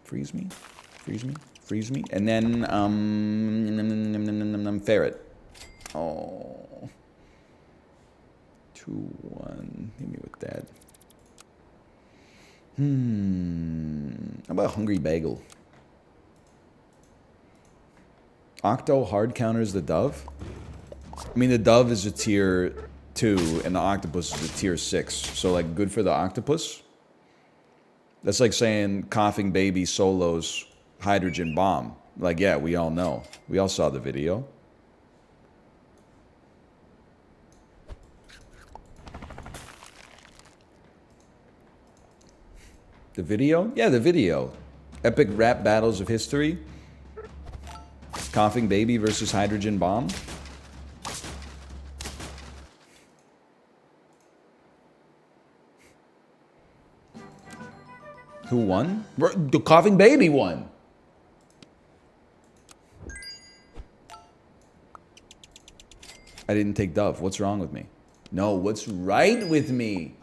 Freeze me. Freeze me. Freeze me. And then, ferret. Oh. 2-1. Hit me with that. How about Hungry Bagel? Octo hard counters the dove? I mean, the dove is a tier 2 and the octopus is a tier 6. So, like, good for the octopus? That's like saying Coughing Baby solos Hydrogen Bomb. Like, yeah, we all know. We all saw the video. The video? Yeah, the video. Epic rap battles of history. Coughing Baby versus Hydrogen Bomb. Who won? The Coughing Baby won. I didn't take Dove. What's wrong with me? No, what's right with me?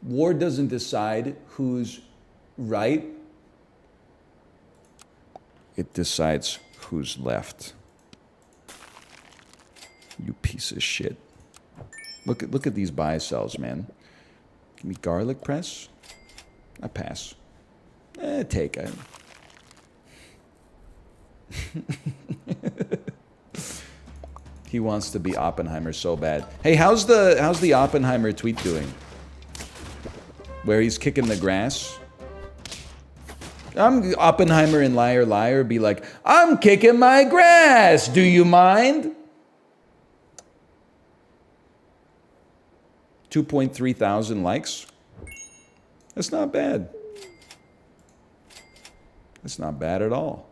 War doesn't decide who's right. It decides who's left. You piece of shit. Look at these buy sells, man. Give me garlic press. I pass. Take it. He wants to be Oppenheimer so bad. Hey, how's the Oppenheimer tweet doing? Where he's kicking the grass. I'm Oppenheimer and Liar Liar be like, I'm kicking my grass. Do you mind? 2.3 thousand likes. That's not bad. That's not bad at all.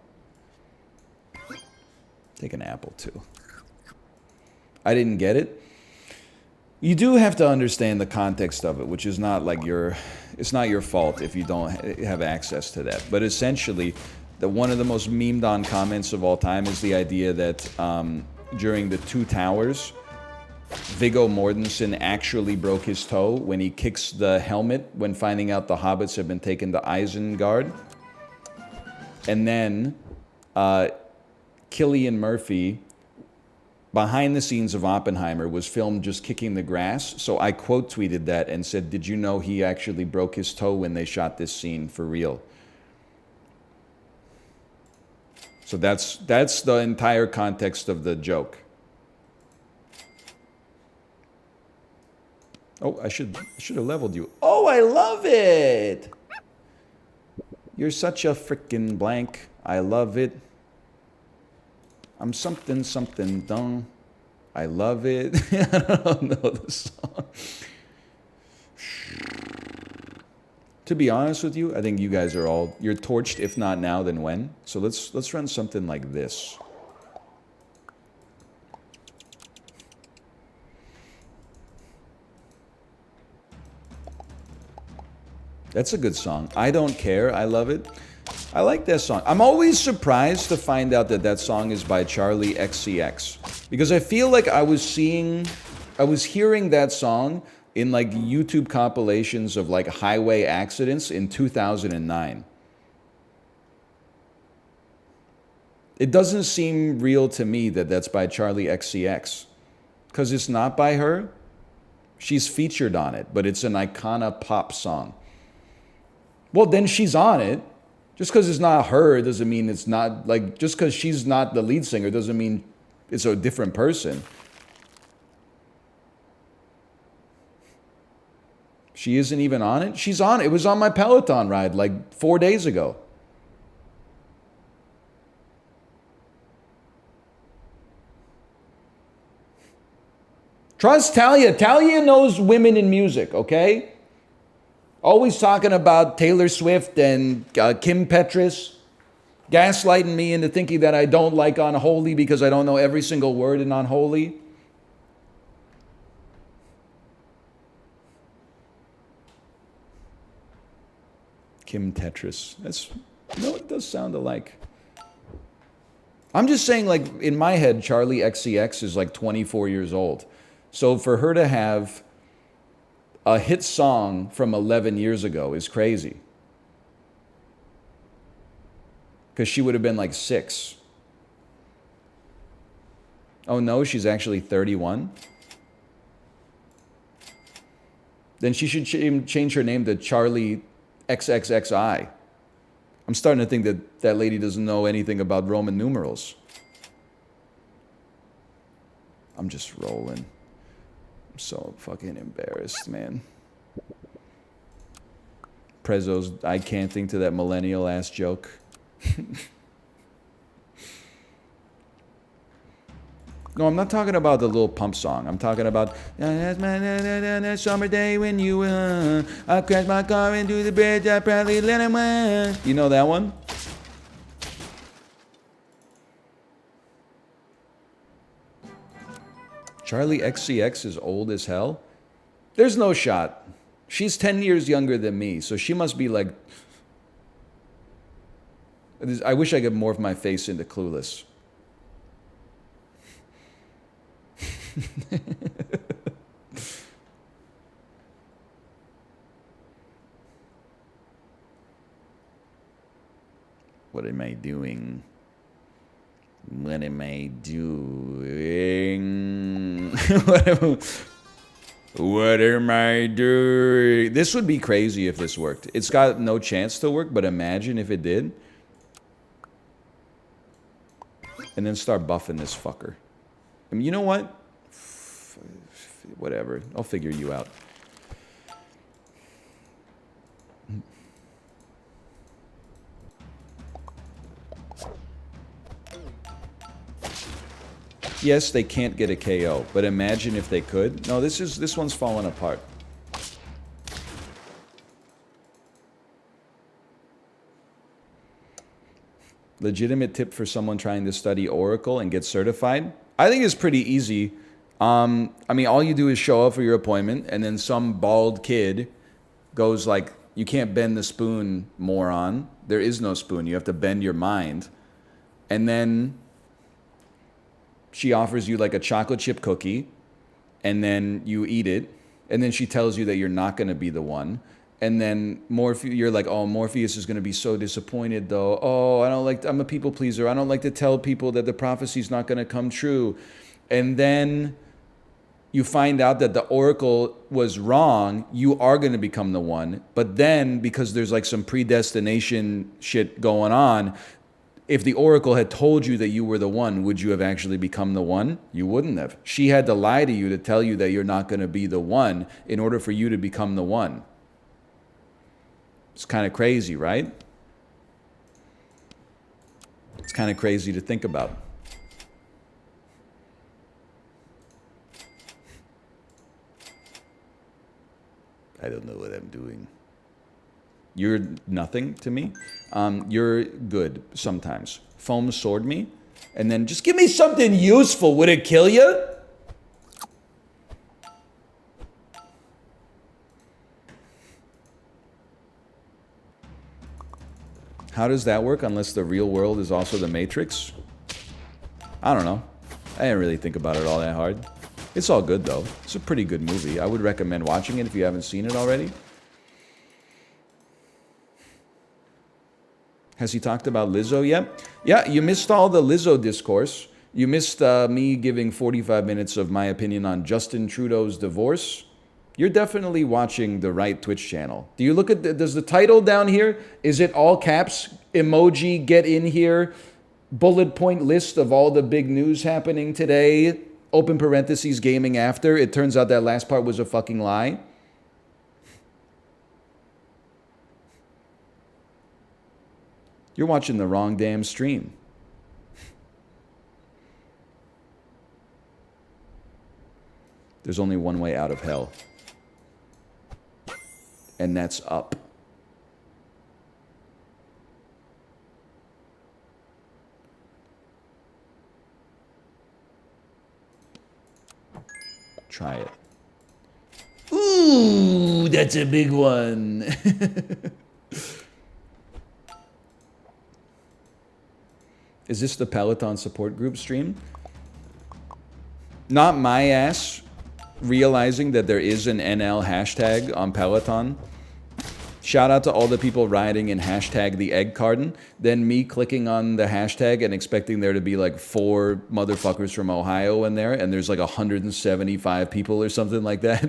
Take an apple too. I didn't get it. You do have to understand the context of it, which is not like it's not your fault if you don't have access to that. But essentially, one of the most memed on comments of all time is the idea that during the Two Towers, Viggo Mortensen actually broke his toe when he kicks the helmet when finding out the hobbits have been taken to Isengard. And then Cillian Murphy, behind the scenes of Oppenheimer, was filmed just kicking the grass. So I quote tweeted that and said, did you know he actually broke his toe when they shot this scene for real? So that's the entire context of the joke. Oh, I should have leveled you. Oh, I love it. You're such a frickin' blank. I love it. I'm something, something dumb. I love it. I don't know the song. To be honest with you, I think you guys are you're torched, if not now, then when? So let's run something like this. That's a good song. I Don't Care. I love it. I like that song. I'm always surprised to find out that song is by Charlie XCX. Because I feel like I was hearing that song in like YouTube compilations of like highway accidents in 2009. It doesn't seem real to me that that's by Charlie XCX. Because it's not by her. She's featured on it, but it's an Icona pop song. Well, then she's on it. Just because it's not her doesn't mean it's not, like, just because she's not the lead singer doesn't mean it's a different person. She isn't even on it? She's on it. It was on my Peloton ride like 4 days ago. Trust Talia. Talia knows women in music, okay? Always talking about Taylor Swift and Kim Petras, gaslighting me into thinking that I don't like Unholy because I don't know every single word in Unholy. Kim Tetris. It does sound alike. I'm just saying, like, in my head, Charlie XCX is like 24 years old. So for her to have a hit song from 11 years ago is crazy. Because she would have been like 6. Oh no, she's actually 31? Then she should change her name to Charlie XXXI. I'm starting to think that that lady doesn't know anything about Roman numerals. I'm just rolling. I'm so fucking embarrassed, man. Prezzo's I can't think to that millennial ass joke. No, I'm not talking about the Lil Pump song. I'm talking about that summer day when you I crashed my car into the bridge. I probably let him win. You know that one? Charlie XCX is old as hell. There's no shot. She's 10 years younger than me, so she must be like. I wish I could morph my face into Clueless. What am I doing? What am I doing? What am I doing? This would be crazy if this worked. It's got no chance to work, but imagine if it did. And then start buffing this fucker. I mean, you know what? Whatever. I'll figure you out. Yes, they can't get a KO, but imagine if they could. No, this one's falling apart. Legitimate tip for someone trying to study Oracle and get certified? I think it's pretty easy. I mean, all you do is show up for your appointment, and then some bald kid goes like, you can't bend the spoon, moron. There is no spoon. You have to bend your mind. And then she offers you like a chocolate chip cookie, and then you eat it, and then she tells you that you're not going to be the one. And then you're like, oh, Morpheus is going to be so disappointed, though. Oh, I'm a people pleaser. I don't like to tell people that the prophecy's not going to come true. And then you find out that the oracle was wrong. You are going to become the one. But then, because there's like some predestination shit going on, if the oracle had told you that you were the one, would you have actually become the one? You wouldn't have. She had to lie to you to tell you that you're not going to be the one in order for you to become the one. It's kind of crazy, right? It's kind of crazy to think about. I don't know what I'm doing. You're nothing to me. You're good sometimes. Foam sword me, and then just give me something useful. Would it kill you? How does that work unless the real world is also the Matrix? I don't know. I didn't really think about it all that hard. It's all good, though. It's a pretty good movie. I would recommend watching it if you haven't seen it already. Has he talked about Lizzo yet? Yeah, you missed all the Lizzo discourse. You missed me giving 45 minutes of my opinion on Justin Trudeau's divorce. You're definitely watching the right Twitch channel. Do you look at does the title down here, is it all caps, emoji, get in here, bullet point list of all the big news happening today, open parentheses, gaming after? It turns out that last part was a fucking lie. You're watching the wrong damn stream. There's only one way out of hell. And that's up. Try it. Ooh, that's a big one. Is this the Peloton support group stream? Not my ass realizing that there is an NL hashtag on Peloton Shout out to all the people riding in hashtag the egg carton. Then me clicking on the hashtag and expecting there to be like 4 motherfuckers from Ohio in there, and there's like 175 people or something like that.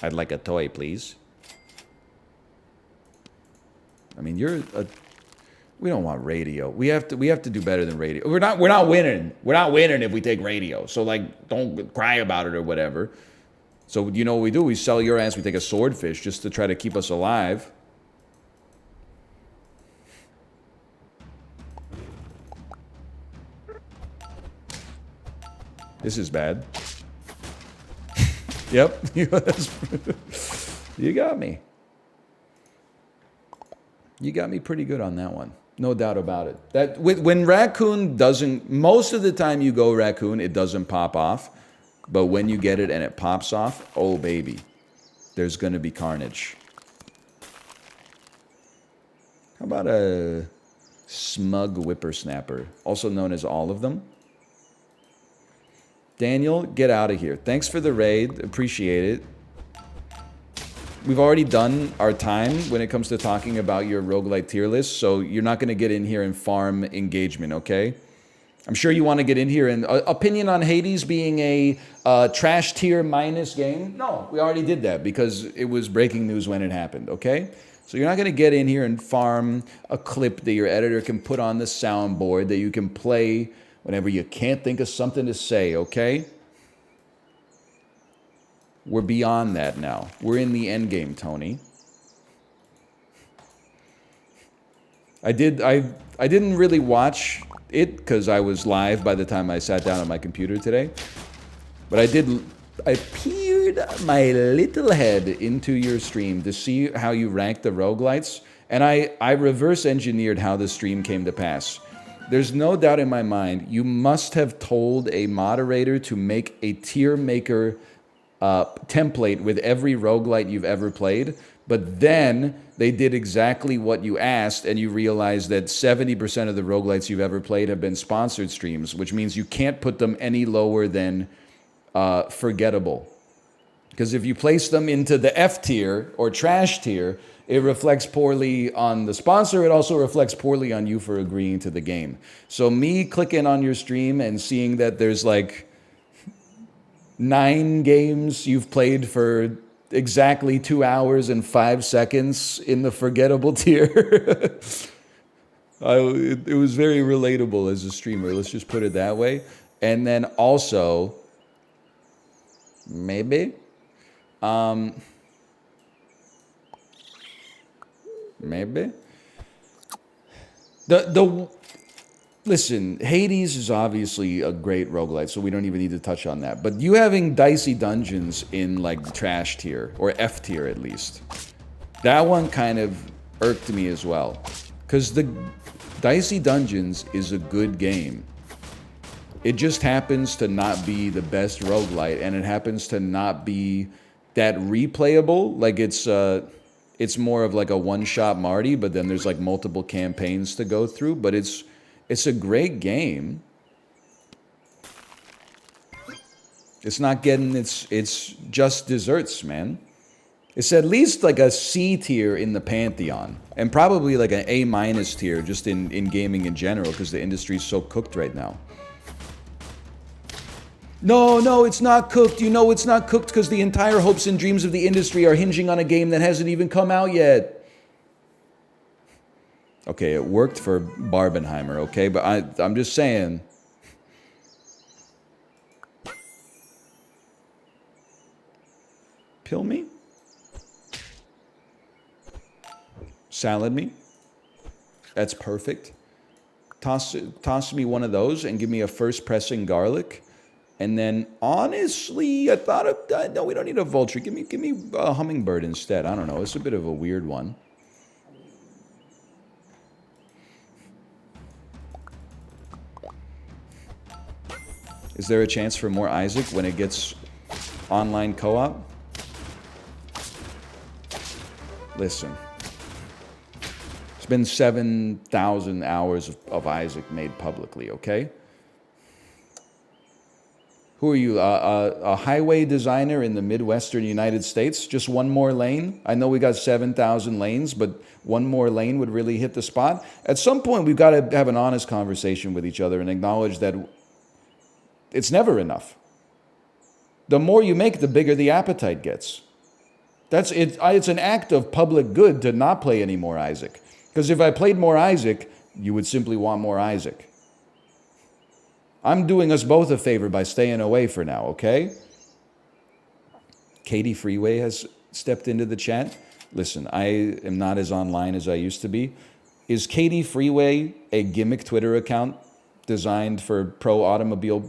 I'd like a toy, please. I mean, we don't want radio. We have to do better than radio. We're not winning. We're not winning if we take radio. So like, don't cry about it or whatever. So you know what we do? We sell your ass. We take a swordfish just to try to keep us alive. This is bad. Yep. You got me. You got me pretty good on that one. No doubt about it. That when Raccoon doesn't, most of the time you go Raccoon, it doesn't pop off. But when you get it and it pops off, oh baby, there's going to be carnage. How about a smug whippersnapper, also known as all of them? Daniel, get out of here. Thanks for the raid. Appreciate it. We've already done our time when it comes to talking about your roguelite tier list, so you're not going to get in here and farm engagement, okay? I'm sure you want to get in here and... opinion on Hades being a trash tier minus game? No, we already did that because it was breaking news when it happened, okay? So you're not going to get in here and farm a clip that your editor can put on the soundboard that you can play whenever you can't think of something to say, okay? We're beyond that now. We're in the end game, Tony. I didn't really watch it because I was live by the time I sat down on my computer today. But I peered my little head into your stream to see how you ranked the roguelites. And I reverse engineered how the stream came to pass. There's no doubt in my mind, you must have told a moderator to make a tier maker template with every roguelite you've ever played, but then they did exactly what you asked, and you realized that 70% of the roguelites you've ever played have been sponsored streams, which means you can't put them any lower than forgettable. Because if you place them into the F tier or trash tier, it reflects poorly on the sponsor. It also reflects poorly on you for agreeing to the game. So me clicking on your stream and seeing that there's like 9 games you've played for exactly 2 hours and 5 seconds in the forgettable tier. It was very relatable as a streamer. Let's just put it that way. And then also, maybe, listen, Hades is obviously a great roguelite, so we don't even need to touch on that. But you having Dicey Dungeons in like the trash tier, or F tier at least, that one kind of irked me as well. Because the Dicey Dungeons is a good game. It just happens to not be the best roguelite, and it happens to not be that replayable. Like it's more of like a one-shot Marty, but then there's like multiple campaigns to go through. But it's a great game. It's not getting it's just desserts, man. It's at least like a C tier in the Pantheon, and probably like an A minus tier just in gaming in general, because the industry's so cooked right now. No, it's not cooked. You know it's not cooked because the entire hopes and dreams of the industry are hinging on a game that hasn't even come out yet. Okay, it worked for Barbenheimer, okay? But I'm just saying. Pill me? Salad me? That's perfect. Toss me one of those and give me a first pressing garlic. And then, honestly, I thought of, no, we don't need a vulture. Give me a hummingbird instead. I don't know. It's a bit of a weird one. Is there a chance for more Isaac when it gets online co-op? Listen. been 7,000 hours of Isaac made publicly, okay? Who are you, a highway designer in the Midwestern United States? Just one more lane? I know we got 7,000 lanes, but one more lane would really hit the spot. At some point, we've got to have an honest conversation with each other and acknowledge that it's never enough. The more you make, the bigger the appetite gets. That's it. It's an act of public good to not play any more Isaac. Because if I played more Isaac, you would simply want more Isaac. I'm doing us both a favor by staying away for now, okay? Katie Freeway has stepped into the chat. Listen, I am not as online as I used to be. Is Katie Freeway a gimmick Twitter account designed for pro-automobile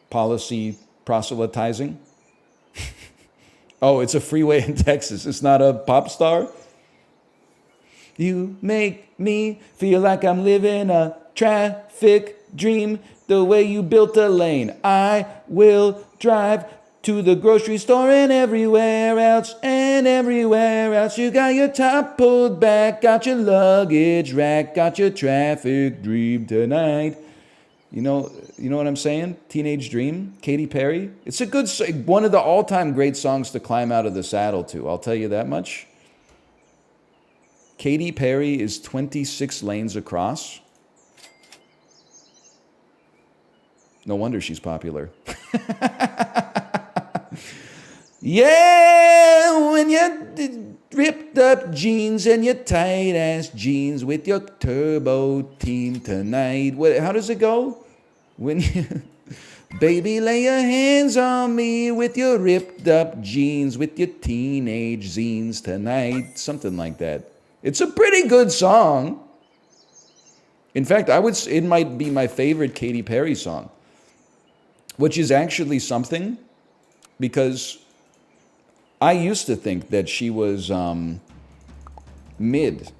policy proselytizing? Oh, it's a freeway in Texas. It's not a pop star? You make me feel like I'm living a traffic dream. The way you built a lane, I will drive to the grocery store and everywhere else. You got your top pulled back, got your luggage rack, got your traffic dream tonight. You know what I'm saying? Teenage Dream, Katy Perry. It's a good, one of the all-time great songs to climb out of the saddle to. I'll tell you that much. Katy Perry is 26 lanes across. No wonder she's popular. Yeah, when you ripped up jeans and your tight ass jeans with your turbo team tonight. How does it go? When you, baby, lay your hands on me with your ripped up jeans with your teenage zines tonight. Something like that. It's a pretty good song. In fact, it might be my favorite Katy Perry song. Which is actually something, because I used to think that she was mid.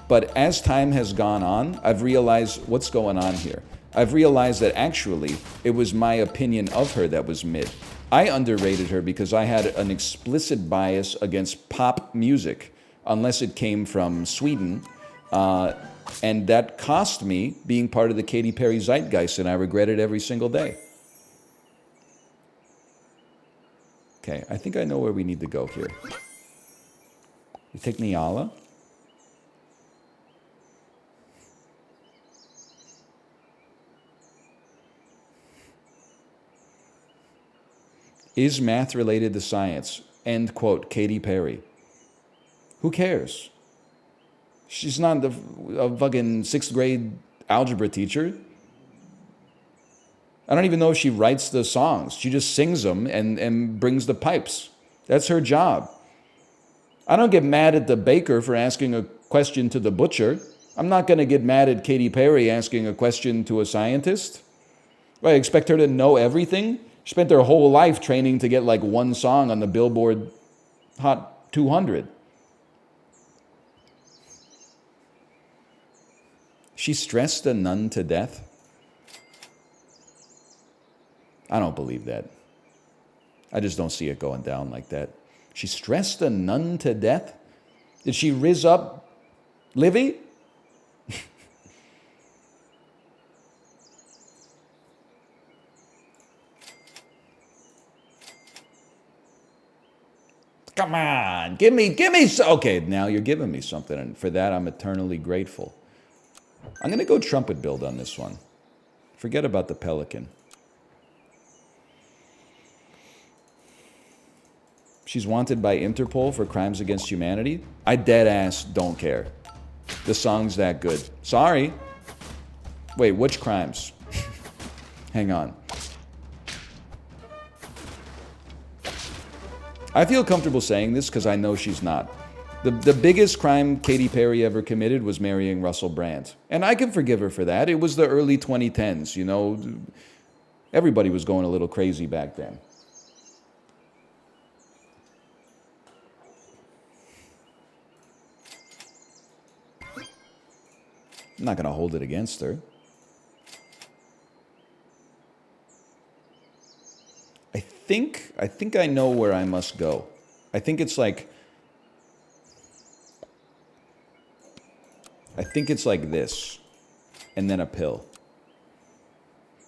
But as time has gone on, I've realized what's going on here. I've realized that actually it was my opinion of her that was mid. I underrated her because I had an explicit bias against pop music, unless it came from Sweden. And that cost me being part of the Katy Perry zeitgeist, and I regret it every single day. Okay, I think I know where we need to go here. You take Niala. Is math related to science? End quote, Katy Perry. Who cares? She's not a fucking 6th grade algebra teacher. I don't even know if she writes the songs. She just sings them and brings the pipes. That's her job. I don't get mad at the baker for asking a question to the butcher. I'm not going to get mad at Katy Perry asking a question to a scientist. I expect her to know everything? She spent her whole life training to get like one song on the Billboard Hot 200. She stressed a nun to death? I don't believe that. I just don't see it going down like that. She stressed a nun to death? Did she riz up Livy? Come on, give me, okay, now you're giving me something, and for that I'm eternally grateful. I'm going to go trumpet build on this one. Forget about the Pelican. She's wanted by Interpol for crimes against humanity. I dead ass don't care. The song's that good. Sorry. Wait, which crimes? Hang on. I feel comfortable saying this because I know she's not. The biggest crime Katy Perry ever committed was marrying Russell Brand. And I can forgive her for that. It was the early 2010s, you know. Everybody was going a little crazy back then. I'm not going to hold it against her. I think I know where I must go. I think it's like I think it's like this. And then a pill.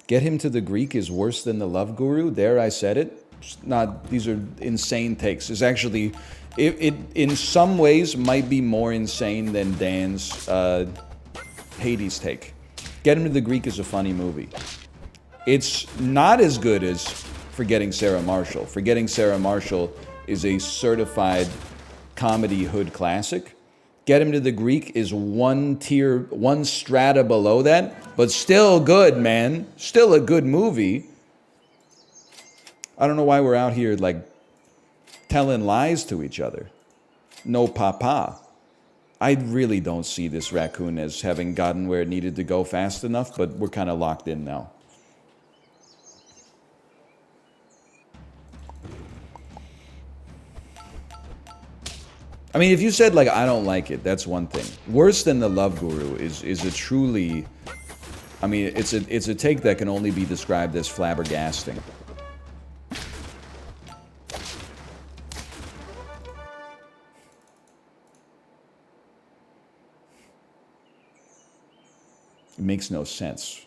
Get him to the Greek is worse than the love guru. There, I said it. It's not, these are insane takes. It's actually, it in some ways might be more insane than Dan's Hades take. Get him to the Greek is a funny movie. It's not as good as Forgetting Sarah Marshall. Forgetting Sarah Marshall is a certified comedy hood classic. Get Him to the Greek is one tier, one strata below that, but still good, man. Still a good movie. I don't know why we're out here like telling lies to each other. No papa. I really don't see this raccoon as having gotten where it needed to go fast enough, but we're kind of locked in now. I mean, if you said, like, I don't like it, that's one thing. Worse than the Love Guru is a truly... I mean, it's a take that can only be described as flabbergasting. It makes no sense.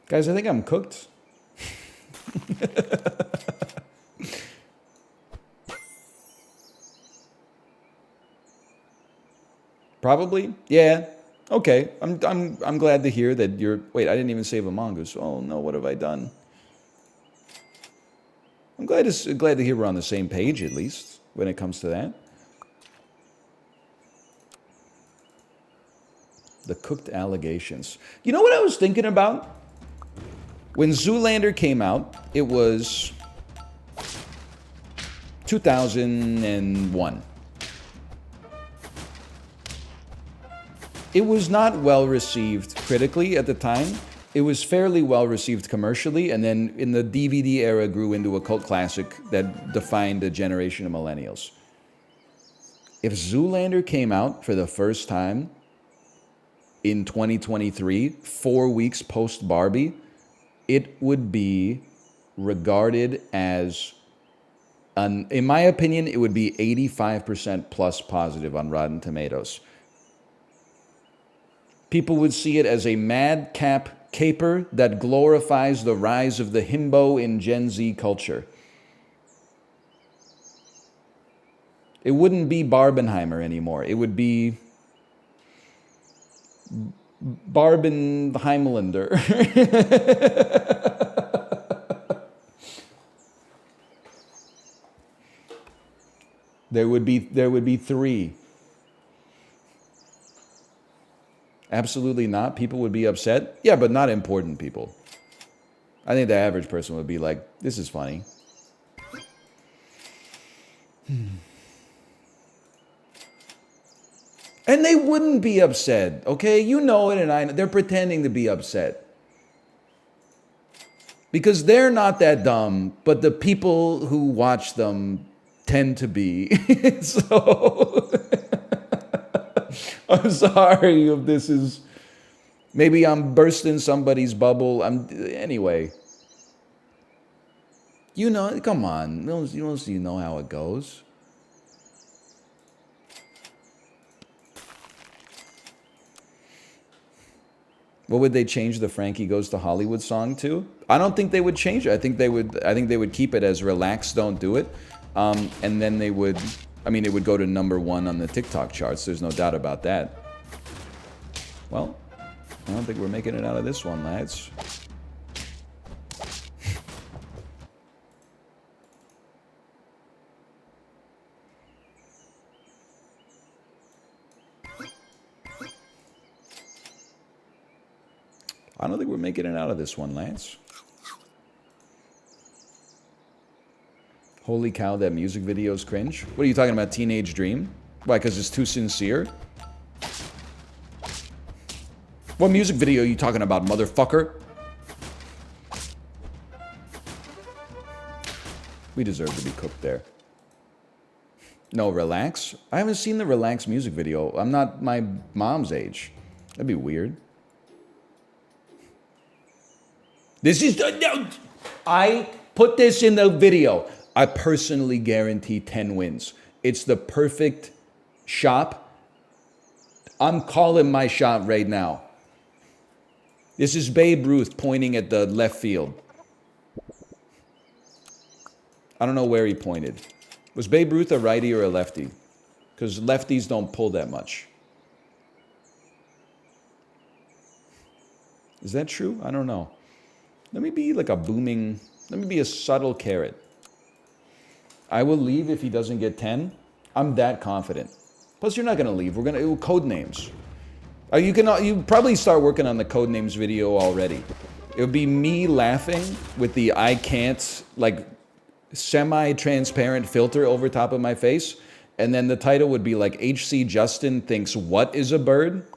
Guys, I think I'm cooked. Probably? Yeah. Okay. I'm glad to hear that you're... Wait, I didn't even save a mongoose. Oh no, what have I done? I'm glad to hear we're on the same page, at least, when it comes to that. The cooked allegations. You know what I was thinking about? When Zoolander came out, it was 2001. It was not well received critically at the time. It was fairly well received commercially, and then in the DVD era grew into a cult classic that defined a generation of millennials. If Zoolander came out for the first time in 2023, 4 weeks post Barbie, it would be regarded as, in my opinion, it would be 85% plus positive on Rotten Tomatoes. People would see it as a madcap caper that glorifies the rise of the himbo in Gen Z culture. It wouldn't be Barbenheimer anymore. It would be Barbenheimlander. There would be three. Absolutely not. People would be upset. Yeah, but not important people. I think the average person would be like, this is funny. And they wouldn't be upset, okay? You know it, and I know. They're pretending to be upset. Because they're not that dumb, but the people who watch them tend to be. So... I'm sorry if this is... Maybe I'm bursting somebody's bubble. Anyway. You know, come on. You know how it goes. What would they change the Frankie Goes to Hollywood song to? I don't think they would change it. I think they would keep it as Relax, Don't Do It. And then they would... I mean, it would go to #1 on the TikTok charts. There's no doubt about that. Well, I don't think we're making it out of this one, lads. I don't think we're making it out of this one, Lance. Holy cow, that music video is cringe. What are you talking about, Teenage Dream? Why, because it's too sincere? What music video are you talking about, motherfucker? We deserve to be cooked there. No, Relax? I haven't seen the Relax music video. I'm not my mom's age. That'd be weird. This is... I Put this in the video. I personally guarantee 10 wins. It's the perfect shop. I'm calling my shot right now. This is Babe Ruth pointing at the left field. I don't know where he pointed. Was Babe Ruth a righty or a lefty? Because lefties don't pull that much. Is that true? I don't know. Let me be like a booming, let me be a subtle carrot. I will leave if he doesn't get 10. I'm that confident. Plus, you're not going to leave. We're going to code names. You probably start working on the code names video already. It would be me laughing with the I can't, like, semi-transparent filter over top of my face. And then the title would be like, HC Justin thinks what is a bird?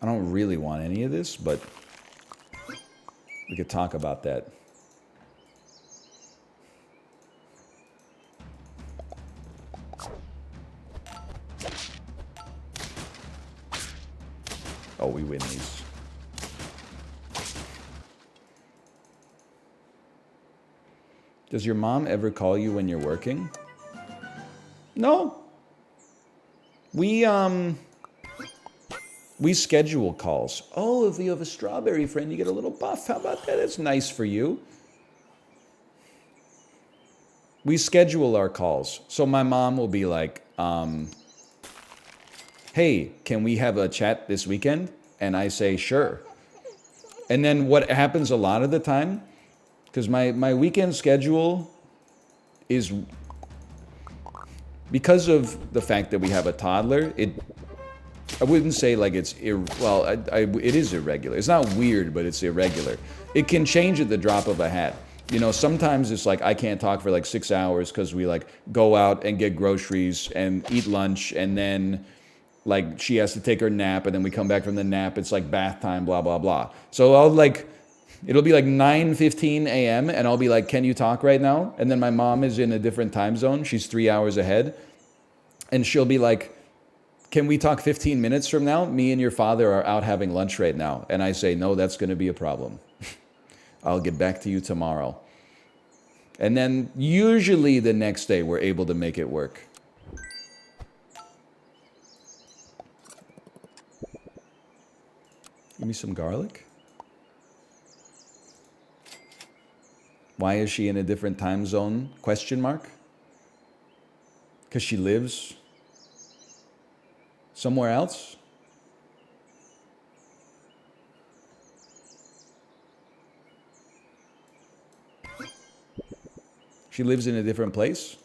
I don't really want any of this, but we could talk about that. Oh, we win these. Does your mom ever call you when you're working? No. We schedule calls. Oh, if you have a strawberry friend, you get a little buff. How about that? That's nice for you. We schedule our calls. So my mom will be like, hey, can we have a chat this weekend? And I say, sure. And then what happens a lot of the time, because my weekend schedule is, because of the fact that we have a toddler, I wouldn't say like it's, it is irregular. It's not weird, but it's irregular. It can change at the drop of a hat. You know, sometimes it's like I can't talk for like 6 hours because we like go out and get groceries and eat lunch, and then like she has to take her nap, and then we come back from the nap. It's like bath time, blah, blah, blah. So it'll be like 9:15 a.m. and I'll be like, can you talk right now? And then my mom is in a different time zone. She's 3 hours ahead. And she'll be like, can we talk 15 minutes from now? Me and your father are out having lunch right now. And I say, no, that's going to be a problem. I'll get back to you tomorrow. And then usually the next day we're able to make it work. Give me some garlic. Why is she in a different time zone? Question mark. Because she lives somewhere else? She lives in a different place?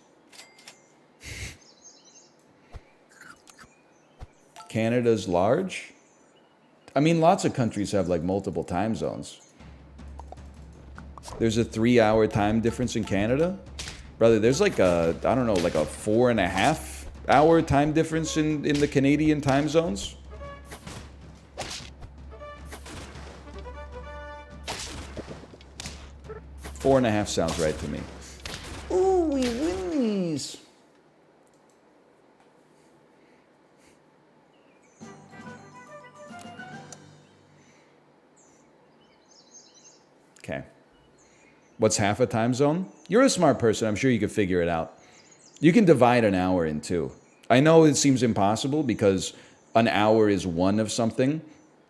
Canada's large? I mean, lots of countries have like multiple time zones. There's a 3-hour time difference in Canada? Brother, there's like a 4.5-hour time difference in the Canadian time zones. Four and a half sounds right to me. Ooh, we win these. Okay. What's half a time zone? You're a smart person. I'm sure you could figure it out. You can divide an hour in two. I know it seems impossible because an hour is one of something.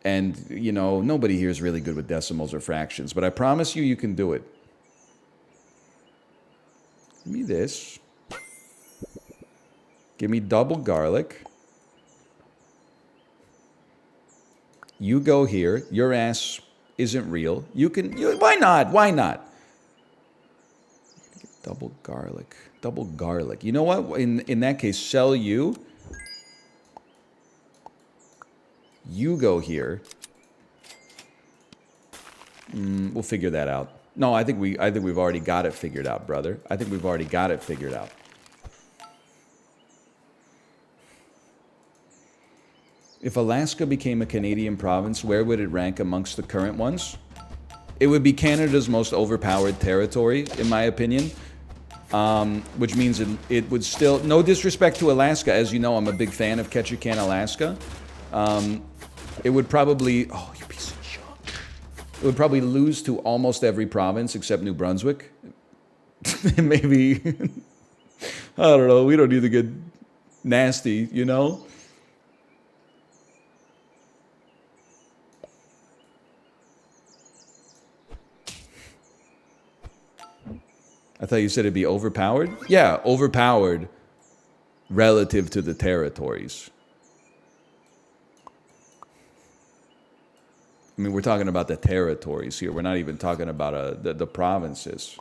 And, you know, nobody here is really good with decimals or fractions. But I promise you, you can do it. Give me this. Give me double garlic. You go here. Your ass isn't real. Why not? Why not? Double garlic. Double garlic. You know what? In that case, sell you. You go here. We'll figure that out. No, I think we've already got it figured out, brother. I think we've already got it figured out. If Alaska became a Canadian province, where would it rank amongst the current ones? It would be Canada's most overpowered territory, in my opinion. which means it would still, no disrespect to Alaska, as you know, I'm a big fan of Ketchikan, Alaska. It would probably, oh, you piece of junk. It would probably lose to almost every province except New Brunswick. Maybe, I don't know, we don't need to get nasty, you know? I thought you said it'd be overpowered? Yeah, overpowered relative to the territories. I mean, we're talking about the territories here. We're not even talking about the provinces.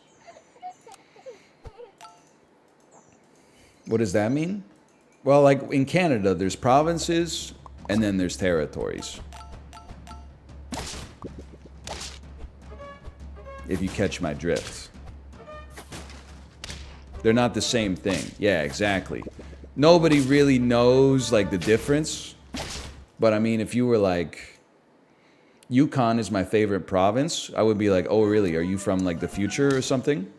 What does that mean? Well, like in Canada, there's provinces and then there's territories. If you catch my drift. They're not the same thing. Yeah, exactly. Nobody really knows, like, the difference. But, I mean, if you were like, Yukon is my favorite province, I would be like, oh, really? Are you from, like, the future or something?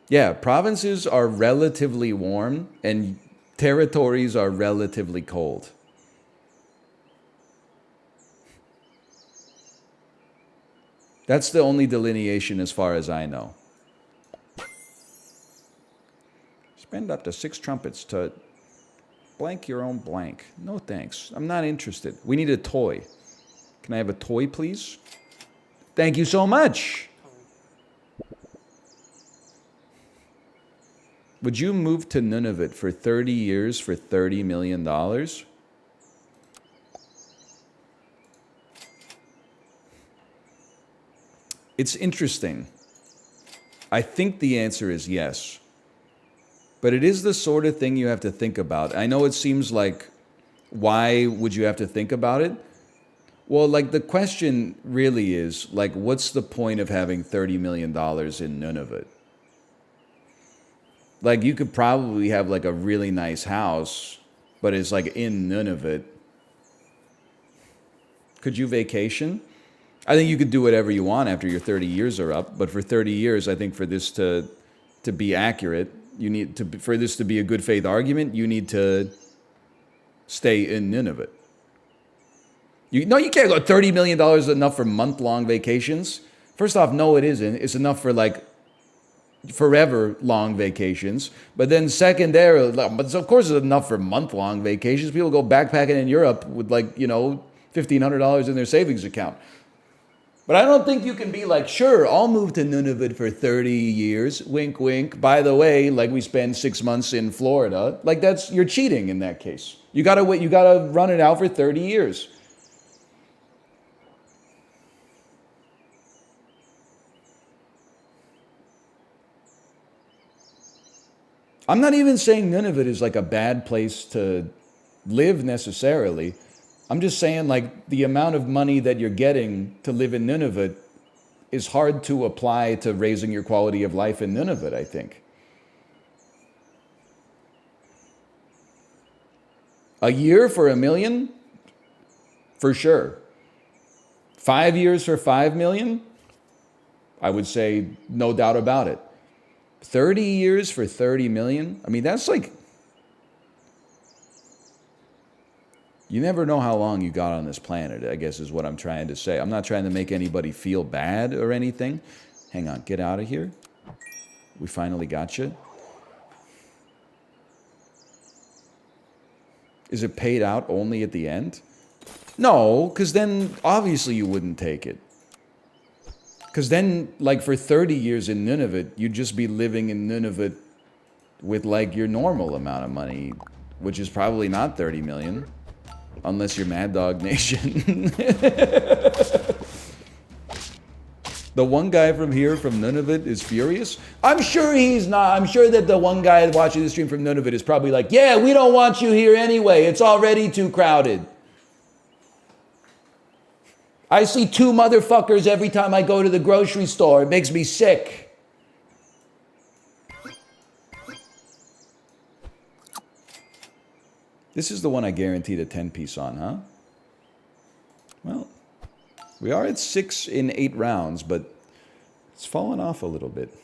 Yeah, provinces are relatively warm and territories are relatively cold. That's the only delineation as far as I know. Spend up to 6 trumpets to blank your own blank. No thanks. I'm not interested. We need a toy. Can I have a toy, please? Thank you so much. Would you move to Nunavut for 30 years for $30 million? It's interesting. I think the answer is yes. But it is the sort of thing you have to think about. I know it seems like, why would you have to think about it? Well, like, the question really is, like, what's the point of having $30 million in Nunavut? Like, you could probably have, like, a really nice house, but it's, like, in Nunavut. Could you vacation? I think you could do whatever you want after your 30 years are up, but for 30 years, I think for this to be accurate, you need to, for this to be a good faith argument, you need to stay in Nunavut. No, you can't go. $30 million is enough for month-long vacations. First off, no, it isn't. It's enough for, like, forever long vacations. But then secondary, but of course it's enough for month-long vacations. People go backpacking in Europe with, like, you know, $1,500 in their savings account. But I don't think you can be like, sure, I'll move to Nunavut for 30 years. Wink, wink. By the way, like, we spend 6 months in Florida. Like, that's, you're cheating in that case. You gotta wait, you gotta run it out for 30 years. I'm not even saying Nunavut is like a bad place to live necessarily. I'm just saying, like, the amount of money that you're getting to live in Nunavut is hard to apply to raising your quality of life in Nunavut, I think. A year for $1 million? For sure. 5 years for $5 million? I would say no doubt about it. 30 years for 30 million? I mean, that's like, you never know how long you got on this planet, I guess is what I'm trying to say. I'm not trying to make anybody feel bad or anything. Hang on, get out of here. We finally got you. Is it paid out only at the end? No, because then obviously you wouldn't take it. Because then, like, for 30 years in Nunavut, you'd just be living in Nunavut with, like, your normal amount of money, which is probably not 30 million, unless you're Mad Dog Nation. The one guy from here, from Nunavut, is furious. I'm sure he's not. I'm sure that the one guy watching the stream from Nunavut is probably like, yeah, we don't want you here anyway. It's already too crowded. I see 2 motherfuckers every time I go to the grocery store. It makes me sick. This is the one I guaranteed a 10-piece on, huh? Well, We are at 6 in 8 rounds, but it's fallen off a little bit.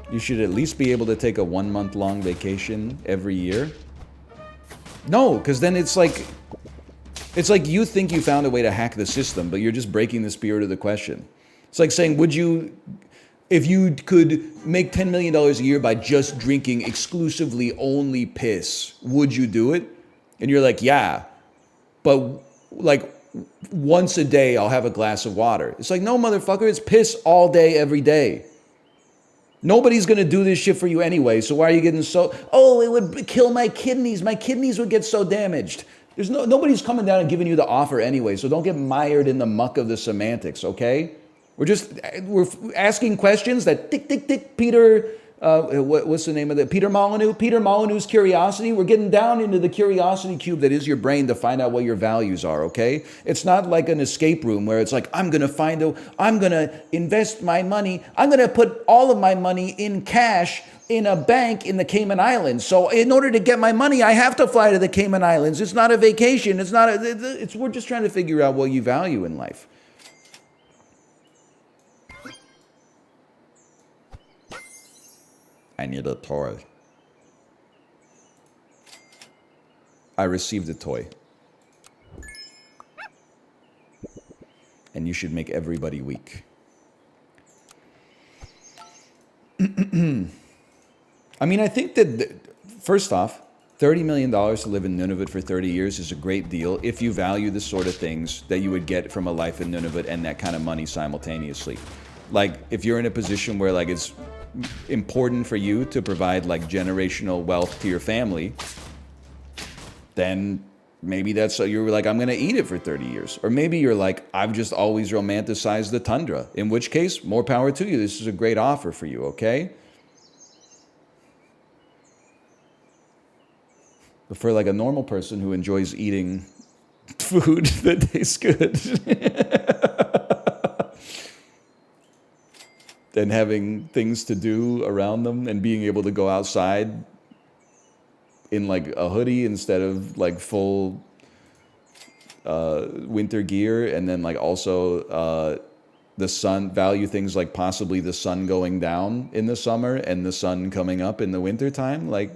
You should at least be able to take a 1 month long vacation every year. No, because then it's like you think you found a way to hack the system, but you're just breaking the spirit of the question. It's like saying, would you, if you could make $10 million a year by just drinking exclusively only piss, would you do it? And you're like, yeah, but like once a day I'll have a glass of water. It's like, no, motherfucker, it's piss all day, every day. Nobody's going to do this shit for you anyway, so why are you getting so... Oh, it would kill my kidneys. My kidneys would get so damaged. Nobody's coming down and giving you the offer anyway, so don't get mired in the muck of the semantics, okay? We're asking questions that tick, tick, tick, Peter... what's the name of that? Peter Molyneux? Peter Molyneux's curiosity. We're getting down into the curiosity cube that is your brain to find out what your values are, okay? It's not like an escape room where it's like, I'm going to invest my money. I'm going to put all of my money in cash in a bank in the Cayman Islands. So in order to get my money, I have to fly to the Cayman Islands. It's not a vacation. We're just trying to figure out what you value in life. I need a toy. I received a toy. And you should make everybody weak. I mean, I think that, first off, $30 million to live in Nunavut for 30 years is a great deal if you value the sort of things that you would get from a life in Nunavut and that kind of money simultaneously. Like, if you're in a position where, like, it's important for you to provide like generational wealth to your family, then maybe that's so you're like, I'm going to eat it for 30 years. Or maybe you're like, I've just always romanticized the tundra, in which case, more power to you. This is a great offer for you, okay? But for like a normal person who enjoys eating food that tastes good and having things to do around them and being able to go outside in like a hoodie instead of like full winter gear, and then like also the sun, value things like possibly the sun going down in the summer and the sun coming up in the winter time. Like,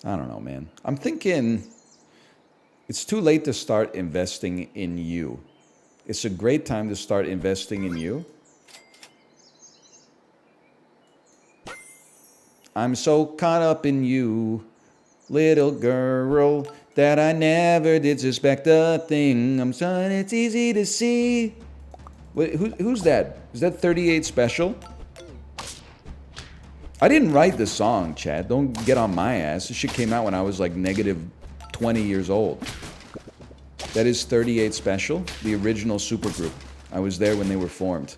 I don't know, man. I'm thinking it's too late to start investing in you. It's a great time to start investing in you. I'm so caught up in you, little girl, that I never did suspect a thing. I'm sorry, it's easy to see. Wait, who's that? Is that 38 Special? I didn't write the song, Chad. Don't get on my ass. This shit came out when I was like negative 20 years old. That is 38 Special, the original supergroup. I was there when they were formed.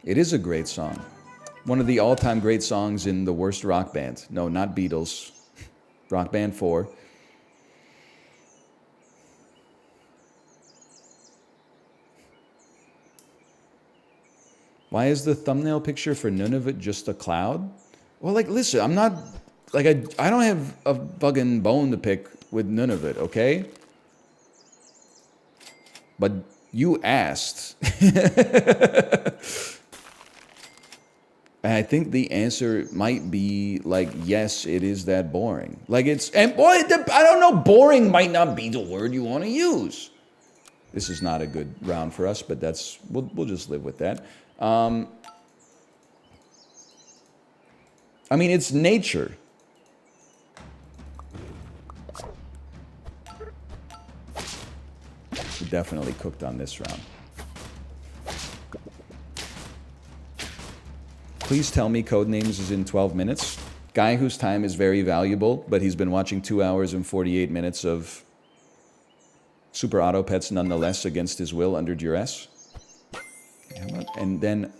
It is a great song. One of the all-time great songs in the worst rock band. No, not Beatles. Rock Band 4. Why is the thumbnail picture for Nunavut just a cloud? Well, like, listen, I'm not, like, I don't have a fucking bone to pick with Nunavut, okay? But you asked. And I think the answer might be, like, yes, it is that boring. Like, it's, and boy, I don't know, boring might not be the word you want to use. This is not a good round for us, but that's, we'll just live with that. I mean, it's nature. We definitely cooked on this round. Please tell me Codenames is in 12 minutes. Guy whose time is very valuable, but he's been watching 2 hours and 48 minutes of Super Auto Pets nonetheless against his will under duress. And then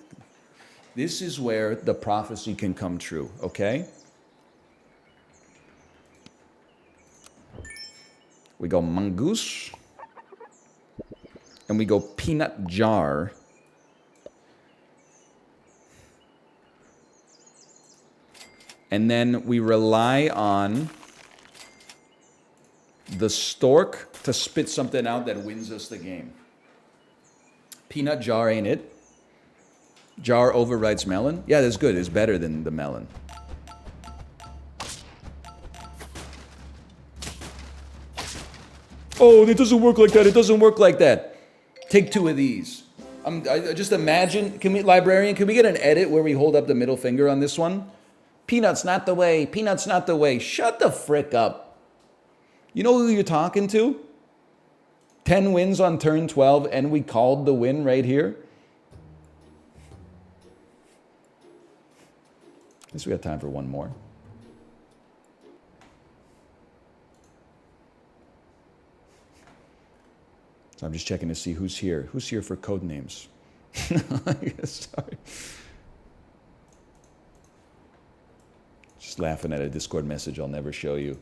this is where the prophecy can come true, okay? We go mongoose. And we go peanut jar. And then we rely on the stork to spit something out that wins us the game. Peanut jar ain't it? Jar overwrites melon? Yeah, that's good. It's better than the melon. Oh, it doesn't work like that. It doesn't work like that. Take 2 of these. I just imagine, librarian, can we get an edit where we hold up the middle finger on this one? Peanut's not the way. Peanut's not the way. Shut the frick up. You know who you're talking to? 10 wins on turn 12, and we called the win right here. I guess we got time for one more. So I'm just checking to see who's here. Who's here for code names? Sorry. Just laughing at a Discord message I'll never show you.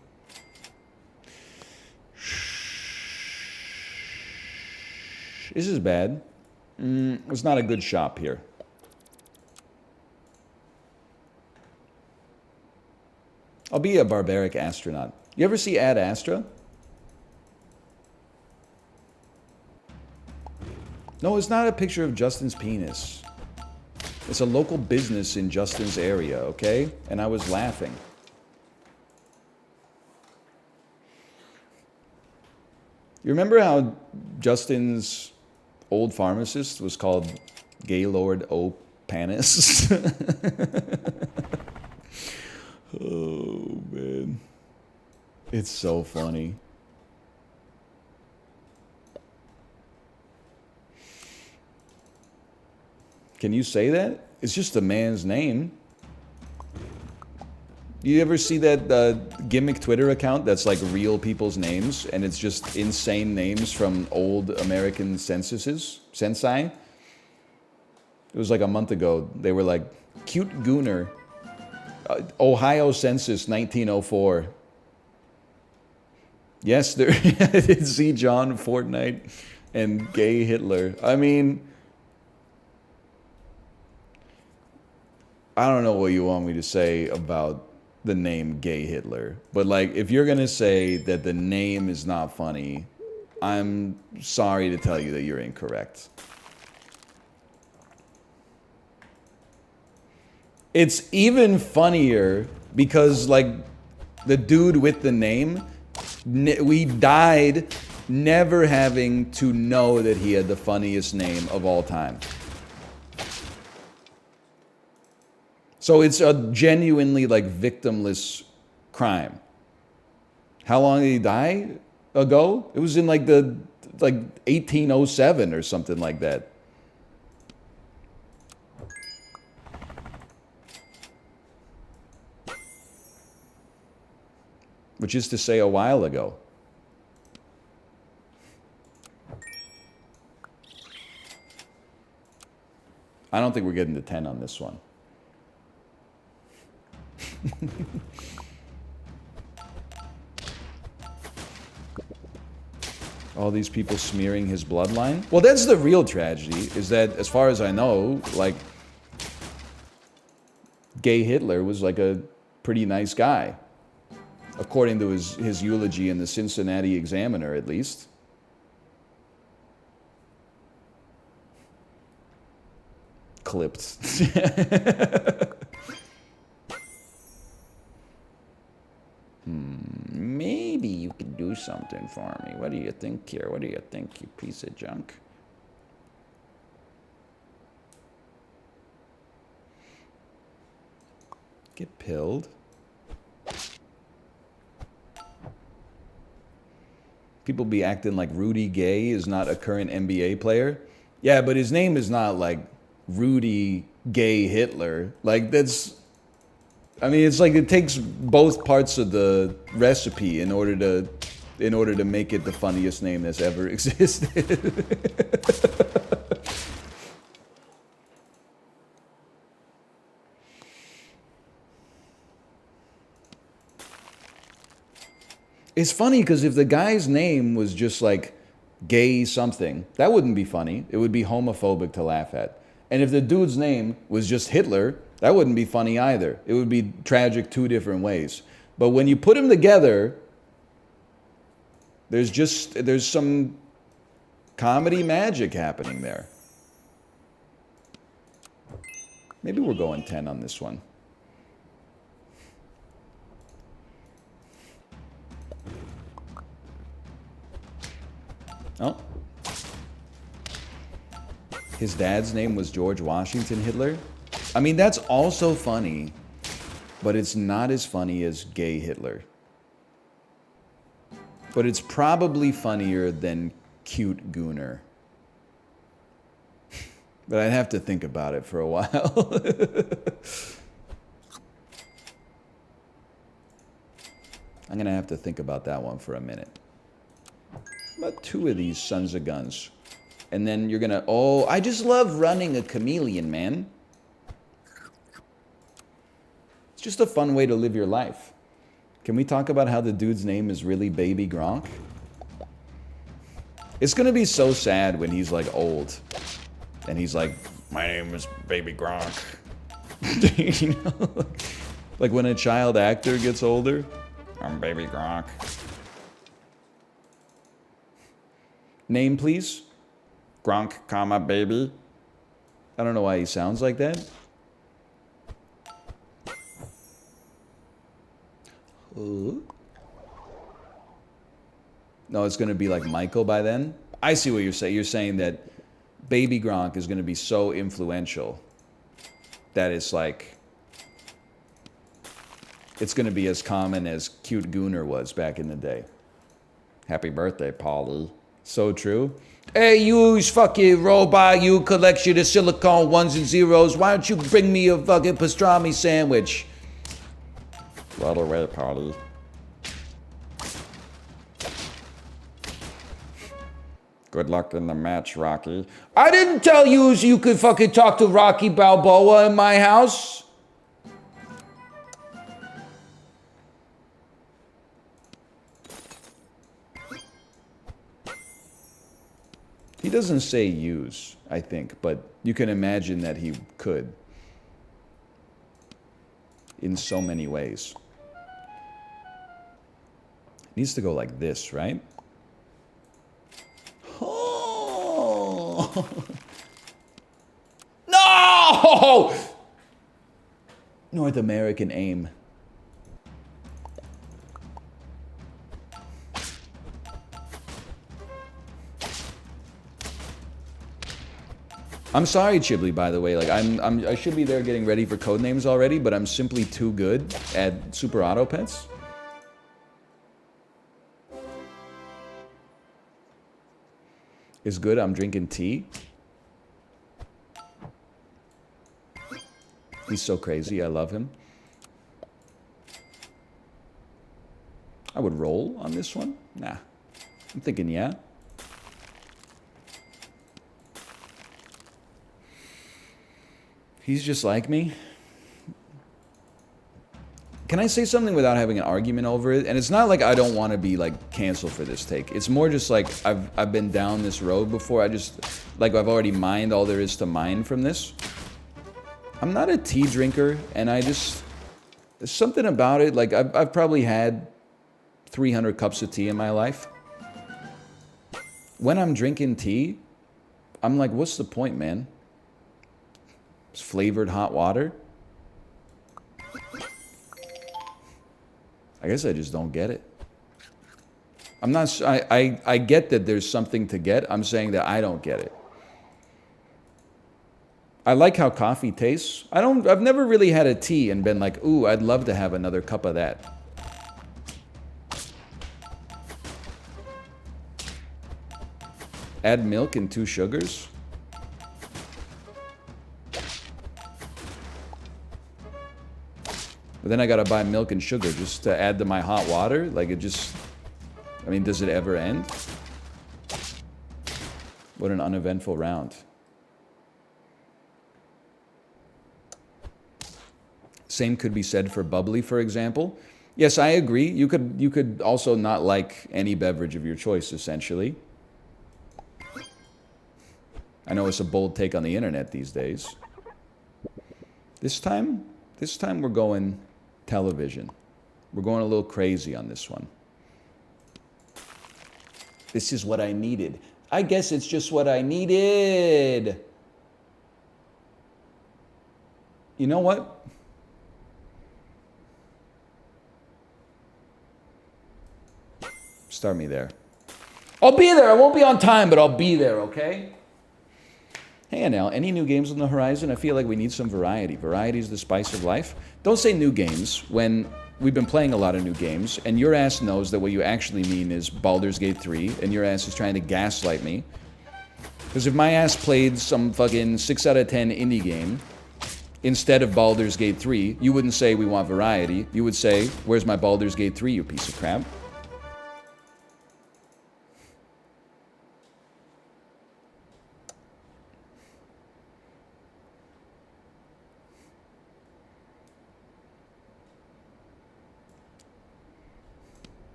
This is bad. It's not a good shop here. I'll be a barbaric astronaut. You ever see Ad Astra? No, it's not a picture of Justin's penis. It's a local business in Justin's area, okay? And I was laughing. You remember how Justin's old pharmacist was called Gaylord O. Panis? Oh, man. It's so funny. Can you say that? It's just a man's name. You ever see that gimmick Twitter account that's like real people's names, and it's just insane names from old American censuses? Sensei? It was like a month ago. They were like, cute gooner. Ohio Census 1904. Yes, there. I did see John Fortnite and gay Hitler. I mean, I don't know what you want me to say about the name gay Hitler, but like, if you're gonna say that the name is not funny, I'm sorry to tell you that you're incorrect. It's even funnier because, like, the dude with the name, we died never having to know that he had the funniest name of all time. So it's a genuinely, like, victimless crime. How long did he die ago? It was in, like, 1807 or something like that. Which is to say, a while ago. I don't think we're getting to 10 on this one. All these people smearing his bloodline? Well, that's the real tragedy, is that, as far as I know, like, gay Hitler was like a pretty nice guy. According to his eulogy in the Cincinnati Examiner, at least. Clipped. Maybe you could do something for me. What do you think here? What do you think, you piece of junk? Get pilled. People be acting like Rudy Gay is not a current NBA player. Yeah, but his name is not like Rudy Gay Hitler. Like, that's... I mean, it's like it takes both parts of the recipe in order to make it the funniest name that's ever existed. It's funny because if the guy's name was just like gay something, that wouldn't be funny. It would be homophobic to laugh at. And if the dude's name was just Hitler, that wouldn't be funny either. It would be tragic two different ways. But when you put them together, there's some comedy magic happening there. Maybe we're going 10 on this one. Oh. His dad's name was George Washington Hitler. I mean, that's also funny, but it's not as funny as gay Hitler. But it's probably funnier than cute Gooner. But I'd have to think about it for a while. I'm going to have to think about that one for a minute. About two of these sons of guns. And then you're going to... Oh, I just love running a chameleon, man. It's just a fun way to live your life. Can we talk about how the dude's name is really Baby Gronk? It's going to be so sad when he's like old. And he's like, my name is Baby Gronk. You know? Like when a child actor gets older. I'm Baby Gronk. Name, please. Gronk, comma, baby. I don't know why he sounds like that. No, it's going to be like Michael by then. I see what you're saying. You're saying that Baby Gronk is going to be so influential that it's like... It's going to be as common as cute Gooner was back in the day. Happy birthday, Polly. So true. Hey, you fucking robot, you collection of silicone ones and zeros. Why don't you bring me a fucking pastrami sandwich? Right away, Polly. Good luck in the match, Rocky. I didn't tell you could fucking talk to Rocky Balboa in my house. He doesn't say use, I think, but you can imagine that he could. In so many ways. It needs to go like this, right? Oh. No! North American aim. I'm sorry, Chibli, by the way. Like, I should be there getting ready for Codenames already, but I'm simply too good at Super Auto Pets. Is good, I'm drinking tea. He's so crazy, I love him. I would roll on this one. Nah, I'm thinking yeah. He's just like me. Can I say something without having an argument over it? And it's not like I don't want to be like canceled for this take. It's more just like I've been down this road before. I've already mined all there is to mine from this. I'm not a tea drinker, and there's something about it. Like I've probably had 300 cups of tea in my life. When I'm drinking tea, I'm like, what's the point, man? It's flavored hot water. I guess I just don't get it. I'm not. I get that there's something to get. I'm saying that I don't get it. I like how coffee tastes. I've never really had a tea and been like, ooh, I'd love to have another cup of that. Add milk and 2 sugars. But then I gotta buy milk and sugar just to add to my hot water. Like, it just... I mean, does it ever end? What an uneventful round. Same could be said for bubbly, for example. Yes, I agree. You could also not like any beverage of your choice, essentially. I know it's a bold take on the internet these days. This time we're going television. We're going a little crazy on this one. This is what I needed. I guess it's just what I needed. You know what? Start me there. I'll be there. I won't be on time, but I'll be there, okay? Hey, Anel, any new games on the horizon? I feel like we need some variety. Variety is the spice of life. Don't say new games when we've been playing a lot of new games, and your ass knows that what you actually mean is Baldur's Gate 3, and your ass is trying to gaslight me. Because if my ass played some fucking 6 out of 10 indie game instead of Baldur's Gate 3, you wouldn't say we want variety. You would say, where's my Baldur's Gate 3, you piece of crap?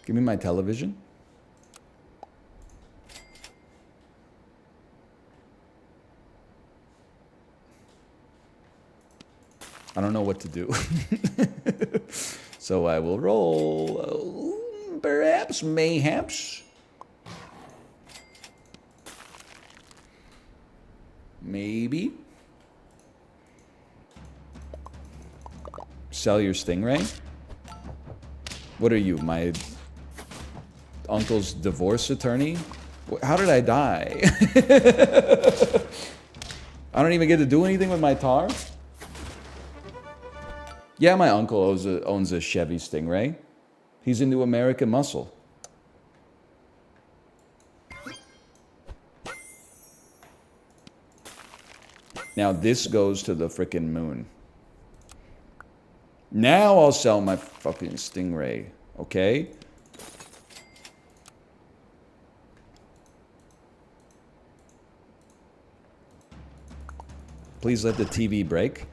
Give me my television. I don't know what to do. So I will roll. Perhaps, mayhaps. Maybe. Sell your stingray? What are you, my uncle's divorce attorney? How did I die? I don't even get to do anything with my tar? Yeah, my uncle owns a Chevy Stingray. He's into American Muscle. Now this goes to the frickin' moon. Now I'll sell my fucking Stingray, okay? Please let the TV break.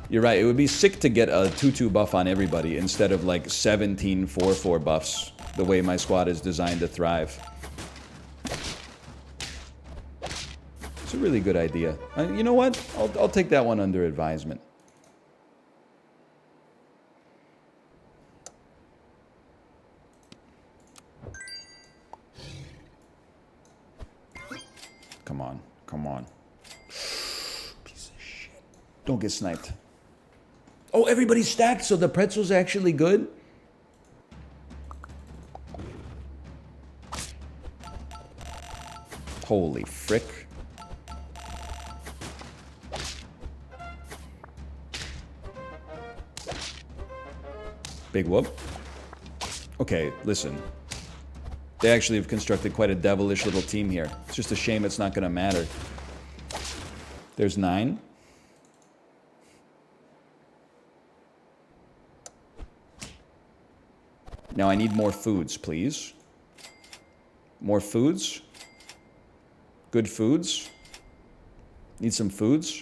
You're right, it would be sick to get a 2-2 buff on everybody instead of like 17 4-4 buffs, the way my squad is designed to thrive. It's a really good idea. You know what? I'll take that one under advisement. Come on, come on. Piece of shit. Don't get sniped. Oh, everybody's stacked, so the pretzel's actually good? Holy frick. Big whoop. Okay, listen. They actually have constructed quite a devilish little team here. It's just a shame it's not going to matter. There's 9. Now I need more foods, please. More foods. Good foods. Need some foods.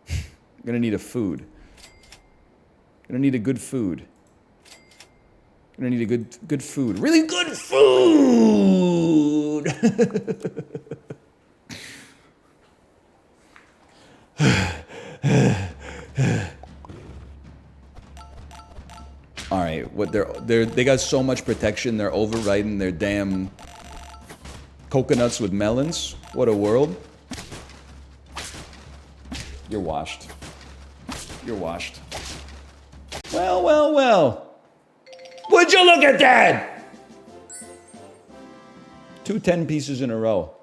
I'm gonna need a food. Gonna need a good food. Gonna need a good food. Really good food! All right, what they got so much protection. They're overriding their damn coconuts with melons. What a world! You're washed. You're washed. Well, well, well. Would you look at that? 2 10 pieces in a row.